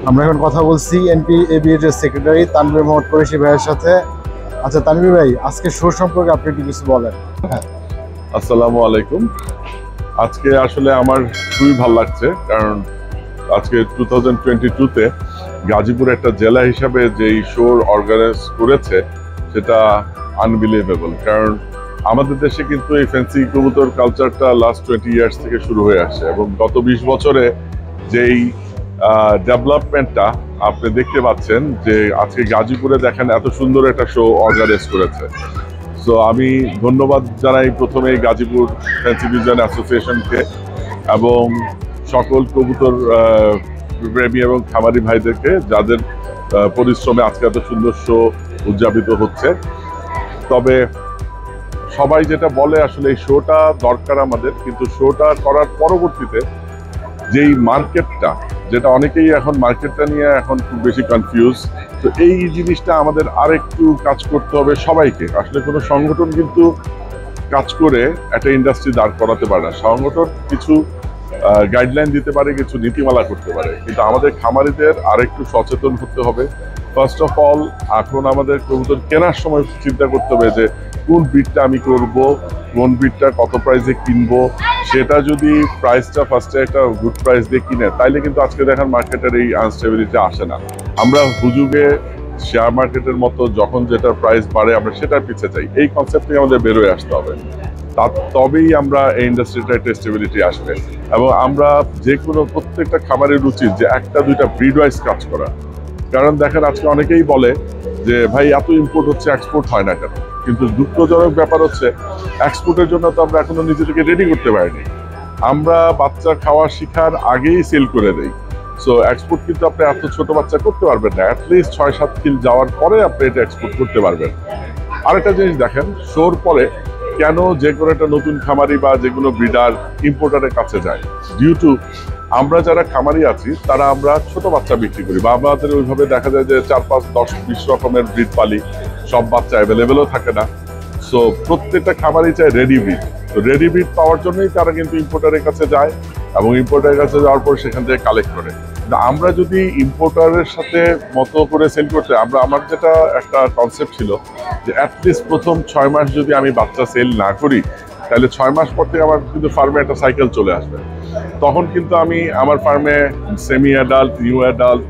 আমরা এখন কথা বলছি এনপিএবি এর সেক্রেটারি তানভীর মোহাম্মদ কুরেশি ভাইয়ের সাথে। আচ্ছা তানভীর ভাই, আজকে শো সম্পর্কে আপনি একটু কিছু বলেন। আসসালামু আলাইকুম। আজকে আসলে আমার খুবই ভালো লাগছে, কারণ আজকে 2022-তে গাজীপুর একটা জেলা হিসাবে যেই শো অর্গানাইজ করেছে সেটা আনবিলিভেবল। কারণ আমাদের দেশে কিন্তু এই ফ্যান্সি কবুতর কালচারটা লাস্ট 20 ইয়ার্স থেকে শুরু হয়ে আসছে, এবং গত 20 বছরে যেই ডেভেলপমেন্টটা আপনি দেখতে পাচ্ছেন যে আজকে গাজীপুরে দেখেন এত সুন্দর একটা শো অর্গানাইজ করেছে। সো আমি ধন্যবাদ জানাই প্রথমে গাজীপুর ফ্যান্সি ডিজাইন অ্যাসোসিয়েশনকে এবং সকল কবুতর প্রেমী এবং খামারি ভাইদেরকে, যাদের পরিশ্রমে আজকে এত সুন্দর শো উদযাপিত হচ্ছে। তবে সবাই যেটা বলে আসলে এই শোটা দরকার আমাদের, কিন্তু শোটা করার পরবর্তীতে যেই মার্কেটটা, যেটা অনেকেই এখন মার্কেটটা নিয়ে এখন খুব বেশি কনফিউজ, তো এই জিনিসটা আমাদের আরেকটু কাজ করতে হবে সবাইকে। আসলে কোনো সংগঠন কিন্তু কাজ করে একটা ইন্ডাস্ট্রি দাঁড় করাতে পারে না। সংগঠন কিছু গাইডলাইন দিতে পারে, কিছু নীতিমালা করতে পারে, কিন্তু আমাদের খামারিদের আরেকটু সচেতন হতে হবে। ফার্স্ট অফ অল, এখন আমাদের কবুতর কেনার সময় চিন্তা করতে হবে যে কোন ব্রিডটা আমি করব, কোন ব্রিডটা কত প্রাইসে কিনবো। সেটা যদি প্রাইসটা ফার্স্টে একটা গুড প্রাইস দিয়ে কিনে, তাইলে কিন্তু আজকে দেখেন মার্কেটের এই আনস্টেবিলিটি আসে না। আমরা হুজুগে শেয়ার মার্কেটের মতো যখন যেটা প্রাইস বাড়ে আমরা সেটার পিছিয়ে চাই, এই কনসেপ্ট থেকে আমাদের বেরোয় আসতে হবে। তবেই আমরা এই ইন্ডাস্ট্রিটা একটা স্টেবিলিটি আসবে। এবং আমরা যে কোনো প্রত্যেকটা খামারের উচিত যে একটা দুইটা ব্রিড ওয়াইজ কাজ করা। কারণ দেখেন আজকে অনেকেই বলে যে ভাই এত ইম্পোর্ট হচ্ছে, এক্সপোর্ট হয় না কেন? কিন্তু দুঃখজনক ব্যাপার হচ্ছে এক্সপোর্টের জন্য তো আমরা এখনো নিজেদেরকে রেডি করতে পারিনি। আমরা বাচ্চা খাওয়া শিখার আগেই সেল করে দেই। সো এক্সপোর্ট কিন্তু আপনি এত ছোট বাচ্চা করতে পারবেন না, অ্যাটলিস্ট 6-7 কিল যাওয়ার পরে আপনি এটা এক্সপোর্ট করতে পারবেন। আরেকটা জিনিস দেখেন, শোর পরে কেন যে কোনো একটা নতুন খামারি বা যে কোনো ব্রিডার ইম্পোর্টারের কাছে যায়? ডিউ টু আমরা যারা খামারি আছি তারা আমরা ছোট বাচ্চা বিক্রি করি, বা আমাদের ওইভাবে দেখা যায় যে 4, 5, 10, 20 রকমের ব্রিড পালি, সব বাচ্চা অ্যাভেলেবেলও থাকে না। সো প্রত্যেকটা খামারি চায় রেডি ব্রিড। তো রেডি ব্রিড পাওয়ার জন্যই তারা কিন্তু ইম্পোর্টারের কাছে যায়, এবং ইম্পোর্টারের কাছে যাওয়ার পর সেখান থেকে কালেক্ট করে। আমরা যদি ইম্পোর্টারের সাথে মতো করে সেল করতে, আমার যেটা একটা কনসেপ্ট ছিল যে অ্যাটলিস্ট প্রথম 6 মাস যদি আমি বাচ্চা সেল না করি, তাহলে 6 মাস পর থেকে আমার কিন্তু ফার্মে একটা সাইকেল চলে আসবে। তখন কিন্তু আমি আমার ফার্মে semi adult, new adult,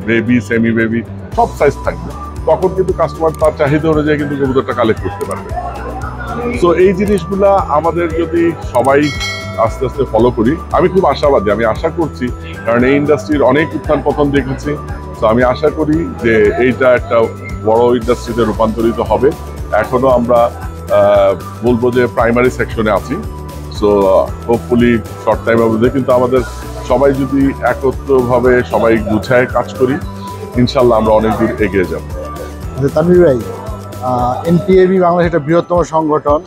baby, semi baby সব সাইজ থাকবে। তখন কিন্তু কাস্টমার তার চাহিদা অনুযায়ী কিন্তু কবুতরটা কালেক্ট করতে পারবে। সো এই জিনিসগুলা আমাদের যদি সবাই আস্তে আস্তে ফলো করি, আমি খুব আশাবাদী, আমি আশা করছি, কারণ এই ইন্ডাস্ট্রির অনেক উত্থান পতন দেখেছি। তো আমি আশা করি যে এইটা একটা বড় ইন্ডাস্ট্রিতে রূপান্তরিত হবে। এখনো আমরা বলবো যে প্রাইমারি সেকশনে আছি। সো হোপফুলি শর্ট টাইমের মধ্যে কিন্তু আমাদের সবাই যদি একত্রভাবে সবাই গুছায় কাজ করি, ইনশাল্লাহ আমরা অনেক দূর এগিয়ে যাব। তানভীর ভাই, এনপিএবি বাংলাদেশ একটা বৃহত্তম সংগঠন।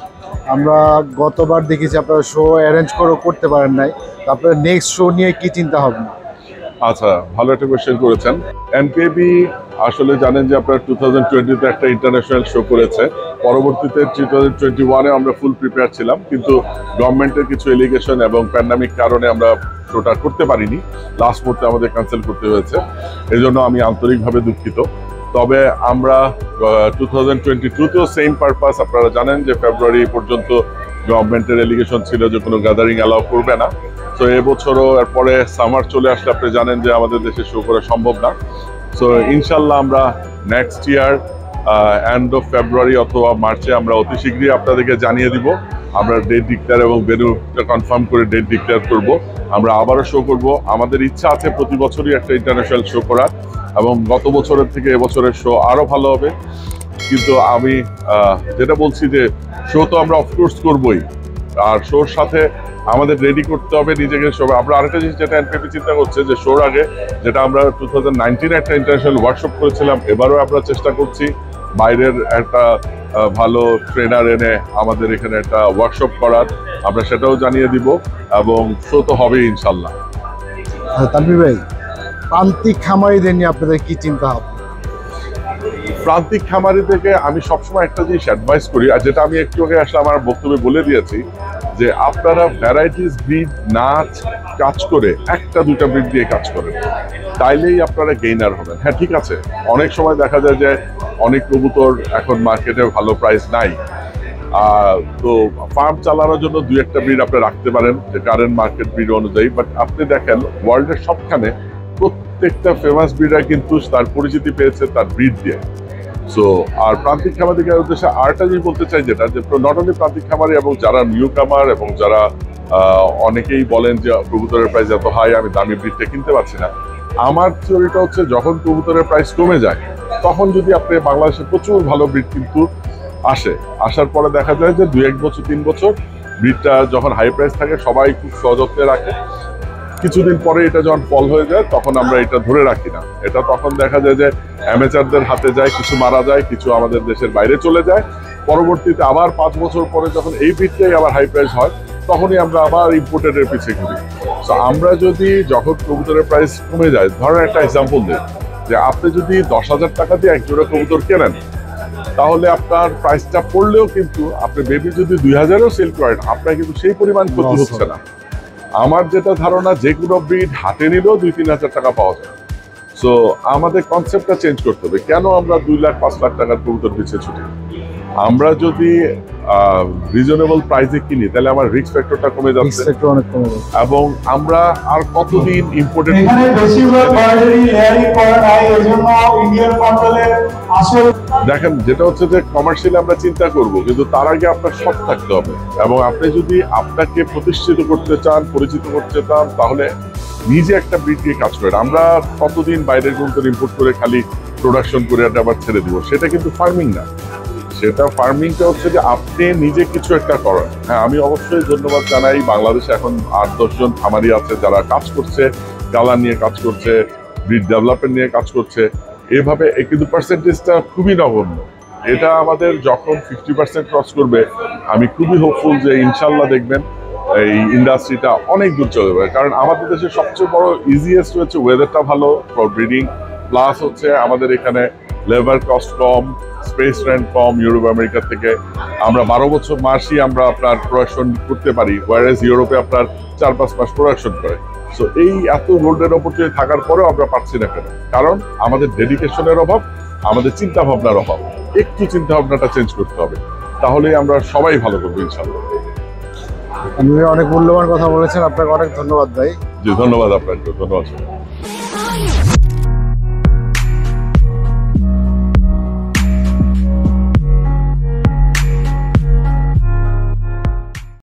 আমরা গতবার দেখেছি আপনারা শো অ্যারেঞ্জ করতে পারেন নাই, আপনার নেক্সট শো নিয়ে কি চিন্তা ভাবনা? আচ্ছা, ভালো একটা কোয়েশ্চেন করেছেন। এনপিএবি আসলে জানেন যে আপনার 2020-তে একটা ইন্টারন্যাশনাল শো করেছে। পরবর্তীতে 2021-এ আমরা ফুল প্রিপেয়ার ছিলাম, কিন্তু গভর্নমেন্টের কিছু এলিগেশন এবং প্যান্ডামিক কারণে আমরা শোটা করতে পারিনি। লাস্ট মুহূর্তে আমাদের ক্যান্সেল করতে হয়েছে, এই জন্য আমি আন্তরিকভাবে দুঃখিত। তবে আমরা 2022-তেও সেম পারপাস, আপনারা জানেন যে ফেব্রুয়ারি পর্যন্ত গভর্নমেন্টের এলিগেশন ছিল যে কোনো গ্যাদারিং অ্যালাউ করবে না। তো এবছরও এরপরে সামার চলে আসলে আপনি জানেন যে আমাদের দেশে শো করা সম্ভব না। সো ইনশাল্লাহ আমরা next year end of February অথবা মার্চে আমরা অতি শীঘ্রই আপনাদেরকে জানিয়ে দিব। আমরা ডেট ডিক্লেয়ার এবং ভেন্যুটা কনফার্ম করে ডেট ডিক্লেয়ার করব। আমরা আবারও শো করব। আমাদের ইচ্ছা আছে প্রতি বছরই একটা ইন্টারন্যাশনাল শো করার, এবং গত বছরের থেকে এবছরের শো আরও ভালো হবে। কিন্তু আমি যেটা বলছি যে শো তো আমরা অফকোর্স করবই, আর শোর সাথে আমাদের রেডি করতে হবে নিজেকে। সবাই আমরা আরেকটা জিনিস যেটা এনপিএবি চিন্তা করছে যে শোর আগে যেটা আমরা 2019-এ একটা ইন্টারন্যাশনাল ওয়ার্কশপ করেছিলাম, এবারও আমরা চেষ্টা করছি বাইরের একটা ভালো ট্রেনার এনে আমাদের এখানে একটা ওয়ার্কশপ করার। আমরা সেটাও জানিয়ে দিব, এবং শো তো হবেই ইনশাল্লাহ। তানভীর ভাই, প্রান্তিক খামারিদের নিয়ে আপনাদের কি চিন্তা ভাবনা? প্রান্তিক খামারি থেকে আমি সবসময় একটা জিনিস অ্যাডভাইস করি, আর যেটা আমি একটু আগে আসলে আমার বক্তব্যে বলে দিয়েছি, যে আপনারা ভ্যারাইটিস ব্রিড না কাজ করে একটা দুইটা ব্রিড দিয়ে কাজ করেন, তাইলেই আপনারা গেইনার হবেন। হ্যাঁ ঠিক আছে, অনেক সময় দেখা যায় যে অনেক কবুতর এখন মার্কেটে ভালো প্রাইস নাই, তো ফার্ম চালানোর জন্য দুই একটা ব্রিড আপনি রাখতে পারেন যে কারেন্ট মার্কেট ব্রিড অনুযায়ী। বাট আপনি দেখেন ওয়ার্ল্ডের সবখানে প্রত্যেকটা ফেমাস ব্রিডার কিন্তু তার পরিচিতি পেয়েছে তার ব্রিড দিয়ে। সো আর প্রান্তিক খামারিদের উদ্দেশ্যে আরেকটা জিনিস বলতে চাই, যেটা যে নট অনলি প্রান্তিক খামারি এবং যারা নিউ কামার এবং যারা অনেকেই বলেন যে কবুতরের প্রাইস এত হাই, আমি দামি ব্রিডটা কিনতে পারছি না। আমার থিওরিটা হচ্ছে যখন কবুতরের প্রাইস কমে যায় তখন যদি আপনি বাংলাদেশে প্রচুর ভালো ব্রিড কিন্তু আসার পরে দেখা যায় যে 2-1 বছর 3 বছর ব্রিডটা যখন হাই প্রাইস থাকে সবাই খুব সযত্নে রাখে, কিছুদিন পরে এটা যখন ফল হয়ে যায় তখন আমরা এটা ধরে রাখি না। এটা তখন দেখা যায় যে অ্যামেচারদের হাতে যায়, কিছু মারা যায়, কিছু আমাদের দেশের বাইরে চলে যায়। পরবর্তীতে আবার 5 বছর পরে যখন এই ব্রিডটাই আবার হাই প্রাইস হয় তখনই আমরা আবার ইম্পোর্টেডের পিছিয়ে ঘুরি। তো আমরা যদি যখন কবুতরের প্রাইস কমে যায়, ধরেন একটা এক্সাম্পল দিই, যে আপনি যদি 10,000 টাকা দিয়ে এক জোড়া কবুতর কেনেন, তাহলে আপনার প্রাইসটা পড়লেও কিন্তু আপনি বেবি যদি 2,000-এও সেল করেন, আপনার কিন্তু সেই পরিমাণ ক্ষতি হচ্ছে না। আমার যেটা ধারণা, যে কোনো ব্রিড হাতে নিলেও 2-3 হাজার টাকা পাওয়া যায়। সো আমাদের কনসেপ্টটা চেঞ্জ করতে হবে। কেন আমরা 2 লাখ 5 লাখ টাকার কবুতর পিছিয়ে ছুটি? আমরা যদি রিজনেবল প্রাইসে কিনি তাহলে আমার রিস্ক ফ্যাক্টরটা কমে যাচ্ছে, অনেক কমে যাচ্ছে। এবং আমরা আর কতদিন ইম্পোর্টেড এখানে বেশিরভাগ কোয়ালিটি লেয়ারিং করা নাই, এজন্য ইন্ডিয়ান কন্ট্রোলের আসল দেখেন, যেটা হচ্ছে যে কমার্শিয়ালি আমরা চিন্তা করব, কিন্তু তার আগে আপনার সৎ থাকতে হবে। এবং আপনি যদি আপনাকে প্রতিষ্ঠিত করতে চান, পরিচিত করতে চান, তাহলে নিজে একটা ব্রিড দিয়ে কাজ করেন। আমরা কতদিন বাইরের কবুতর ইম্পোর্ট করে খালি প্রোডাকশন করে এটা আবার ছেড়ে দিব, সেটা কিন্তু ফার্মিং না। সেটা ফার্মিংটা হচ্ছে যে আপনি নিজে কিছু একটা করেন। হ্যাঁ, আমি অবশ্যই ধন্যবাদ জানাই, বাংলাদেশে এখন 8-10 জন খামারি আছে যারা কাজ করছে, কালার নিয়ে কাজ করছে, ব্রিড ডেভেলপমেন্ট নিয়ে কাজ করছে। এভাবে কিন্তু পার্সেন্টেজটা খুবই নগণ্য। এটা আমাদের যখন 50% ক্রস করবে, আমি খুবই হোপফুল যে ইনশাল্লাহ দেখবেন এই ইন্ডাস্ট্রিটা অনেক দূর চলে যাবে। কারণ আমাদের দেশের সবচেয়ে বড় ইজিয়েস্ট হচ্ছে ওয়েদারটা ভালো ফর ব্রিডিং, প্লাস হচ্ছে আমাদের এখানে লেবার কস্ট কম, স্পেস রেন্ট কম ইউরোপ আমেরিকা থেকে। আমরা 12 বছর মাসই আমরা আপনার প্রোডাকশন করতে পারি, ওয়ারেজ ইউরোপে আপনার 4-5 মাস প্রোডাকশন করে। সো এই এত গোল্ডেন অপরচুনিটি থাকার পরেও আমরা পাচ্ছি না কেন? কারণ আমাদের ডেডিকেশনের অভাব, আমাদের চিন্তা ভাবনার অভাব। একটু চিন্তা ভাবনাটা চেঞ্জ করতে হবে, তাহলেই আমরা সবাই ভালো করবো ইনশাল্লাহ। আপনি অনেক মূল্যবান কথা বলেছেন, আপনাকে অনেক ধন্যবাদ ভাই। জি, ধন্যবাদ আপনাকে, ধন্যবাদ।